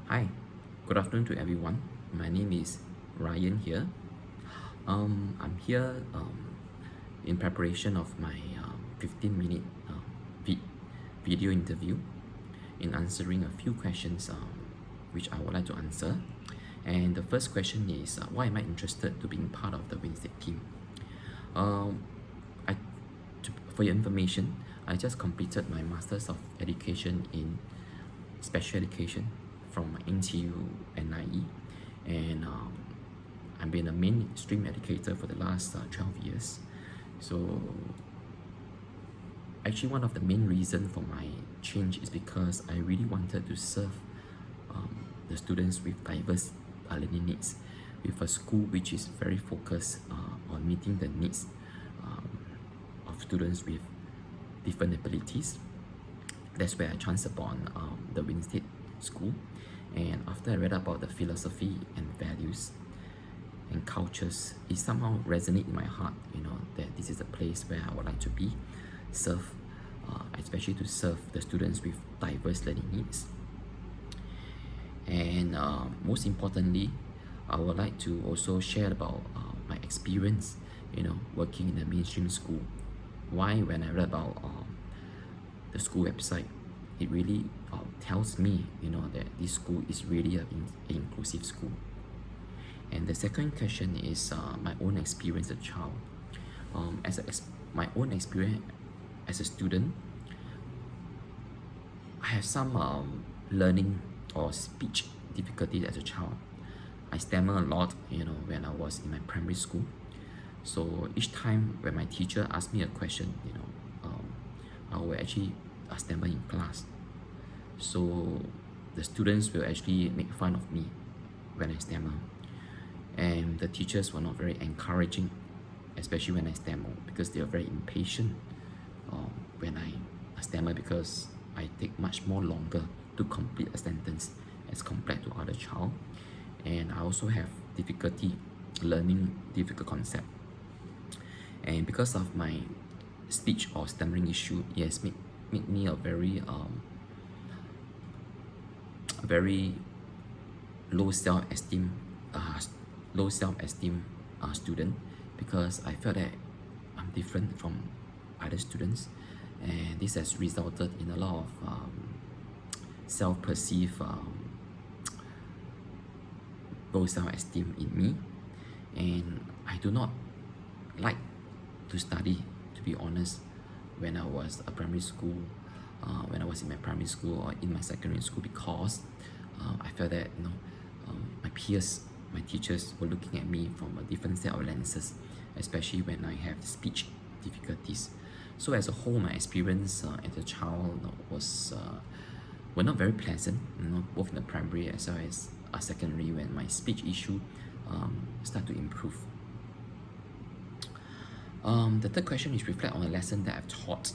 Hi, good afternoon to everyone. My name is Ryan here. I'm here in preparation of my 15-minute video interview in answering a few questions which I would like to answer. And the first question is why am I interested to being part of the Wednesday team? Um, I, for your information, I just completed my Masters of Education in Special Education from NTU NIE, and I've been a mainstream educator for the last 12 years. So actually one of the main reasons for my change is because I really wanted to serve the students with diverse learning needs, with a school which is very focused on meeting the needs um, of students with different abilities. That's where I chanced upon the Winstead School, and after I read about the philosophy and values and cultures, it somehow resonated in my heart, that this is a place where I would like to be, serve, especially to serve the students with diverse learning needs. And most importantly, I would like to also share about my experience, working in a mainstream school. Why, when I read about the school website, it really tells me, that this school is really an inclusive school. And the second question is my own experience as a child. My own experience as a student, I have some learning or speech difficulties as a child. I stammer a lot, when I was in my primary school. So each time when my teacher asked me a question, I will actually stammer in class. So the students will actually make fun of me when I stammer. And the teachers were not very encouraging, especially when I stammer, because they are very impatient when I stammer, because I take much more longer to complete a sentence as compared to other child. And I also have difficulty learning difficult concept. And because of my speech or stammering issue, it has made me a very low self-esteem low self-esteem student, because I felt that I'm different from other students, and this has resulted in a lot of self-perceived low self-esteem in me, and I do not like to study, to be honest, when I was a primary school, when I was in my primary school or in my secondary school, because I felt that my peers, my teachers were looking at me from a different set of lenses, especially when I have speech difficulties. So as a whole, my experience as a child was were not very pleasant, both in the primary as well as secondary, when my speech issue start to improve. The third question is reflect on a lesson that I've taught.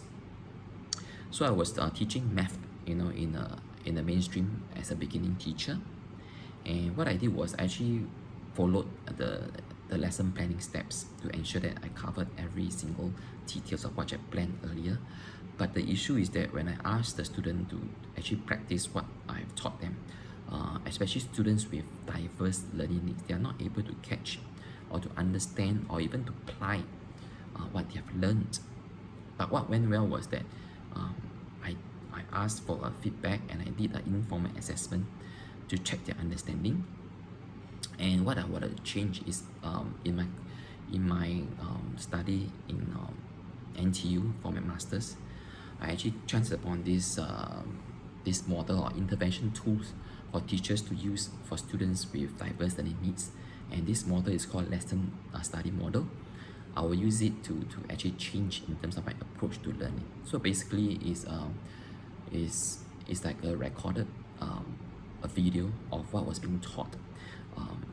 So I was teaching math, in a mainstream as a beginning teacher, and what I did was actually followed the lesson planning steps to ensure that I covered every single details of what I planned earlier. But the issue is that when I asked the student to actually practice what I've taught them, especially students with diverse learning needs, they are not able to catch or to understand or even to apply what they have learned. But what went well was that um, I asked for a feedback, and I did an informal assessment to check their understanding. And what I wanted to change is in my study in NTU for my masters, I actually chanced upon this model or intervention tools for teachers to use for students with diverse learning needs, and this model is called lesson study model. I will use it to actually change in terms of my approach to learning. So basically, is like a recorded a video of what was being taught.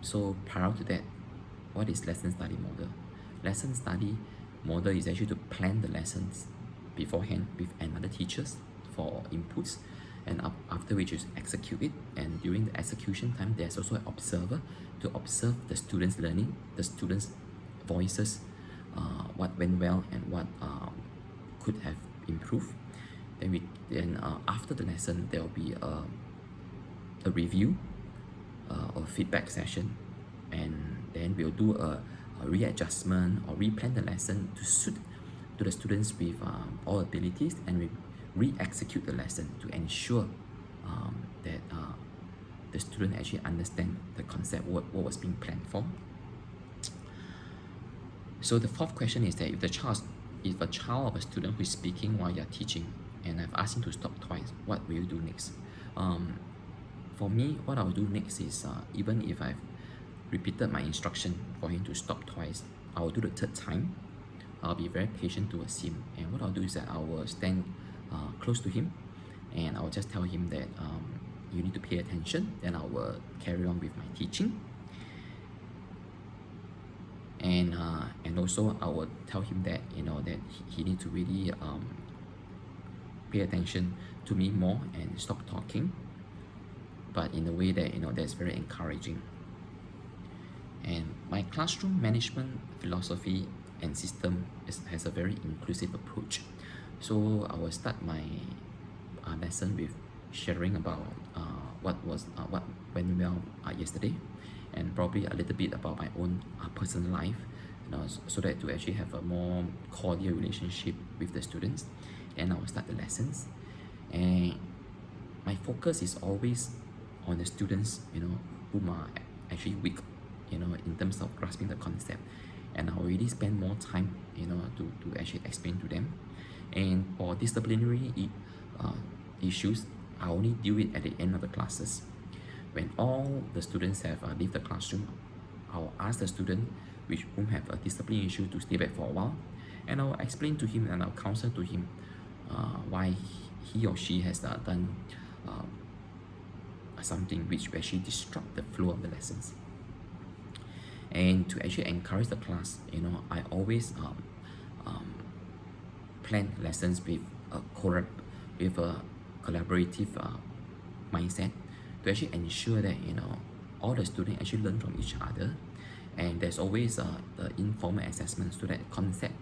So prior to that, what is lesson study model? Lesson study model is actually to plan the lessons beforehand with another teachers for inputs, and after which is execute it. And during the execution time, there's also an observer to observe the students learning, the students voices, what went well and what could have improved. Then after the lesson, there will be a a review or feedback session, and then we'll do a readjustment or replan the lesson to suit to the students with all abilities, and we re-execute the lesson to ensure that the student actually understand the concept, what was being planned for. So the fourth question is that if a child of a student who is speaking while you're teaching, and I've asked him to stop twice, what will you do next? For me, what I'll do next is even if I've repeated my instruction for him to stop twice, I'll do the third time. I'll be very patient towards him, and what I'll do is that I will stand close to him, and I'll just tell him that you need to pay attention. Then I will carry on with my teaching, and also I will tell him that that he needs to really pay attention to me more and stop talking, but in a way that that's very encouraging. And my classroom management philosophy and system has a very inclusive approach. So I will start my lesson with sharing about what went well yesterday, and probably a little bit about my own personal life, so that to actually have a more cordial relationship with the students. And I will start the lessons, and my focus is always on the students whom are actually weak in terms of grasping the concept, and I'll really spend more time to actually explain to them. And for disciplinary issues, I only deal it at the end of the classes. When all the students have left the classroom, I'll ask the student whom have a discipline issue to stay back for a while, and I'll explain to him and I'll counsel to him why he or she has done something which actually disrupt the flow of the lessons. And to actually encourage the class, I always plan lessons with a collaborative mindset to actually ensure that all the students actually learn from each other, and there's always the informal assessment so that concept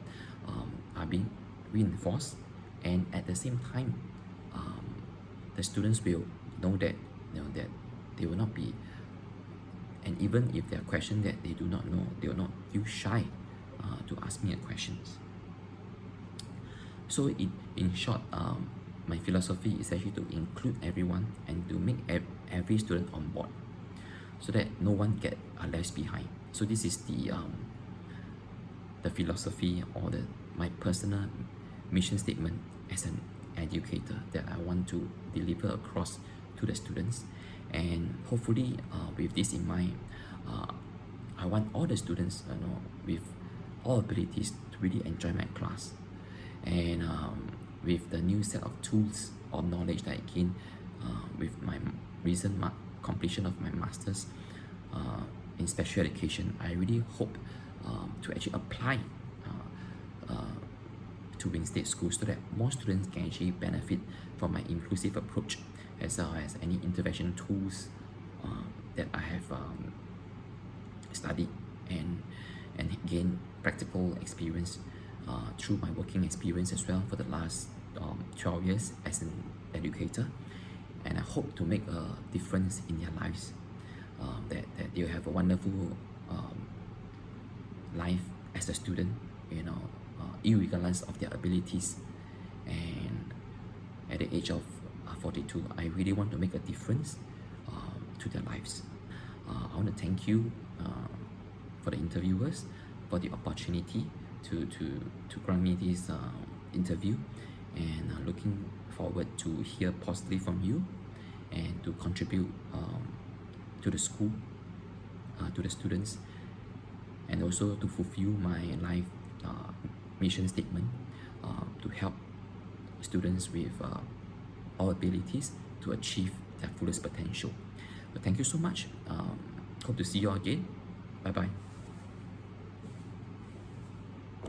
are being reinforced, and at the same time the students will know that that they will not be, and even if there are questions that they do not know, they will not feel shy to ask me a questions. So in short, my philosophy is actually to include everyone and to make every student on board, so that no one get left behind. So this is the philosophy or my personal mission statement as an educator that I want to deliver across to the students. And hopefully with this in mind, I want all the students with all abilities to really enjoy my class. And with the new set of tools or knowledge that I gained with my recent completion of my master's in special education, I really hope to actually apply to Wing State School, so that more students can actually benefit from my inclusive approach, as well as any intervention tools that I have studied and gained practical experience through my working experience as well for the last 12 years as an educator. And I hope to make a difference in their lives, that they'll have a wonderful life as a student, irregardless of their abilities. And at the age of 42, I really want to make a difference to their lives. I want to thank you for the interviewers for the opportunity to grant me this interview, and looking forward to hear positively from you and to contribute to the school, to the students, and also to fulfill my life mission statement to help students with all abilities to achieve their fullest potential. Thank you so much. Hope to see you all again. Bye bye.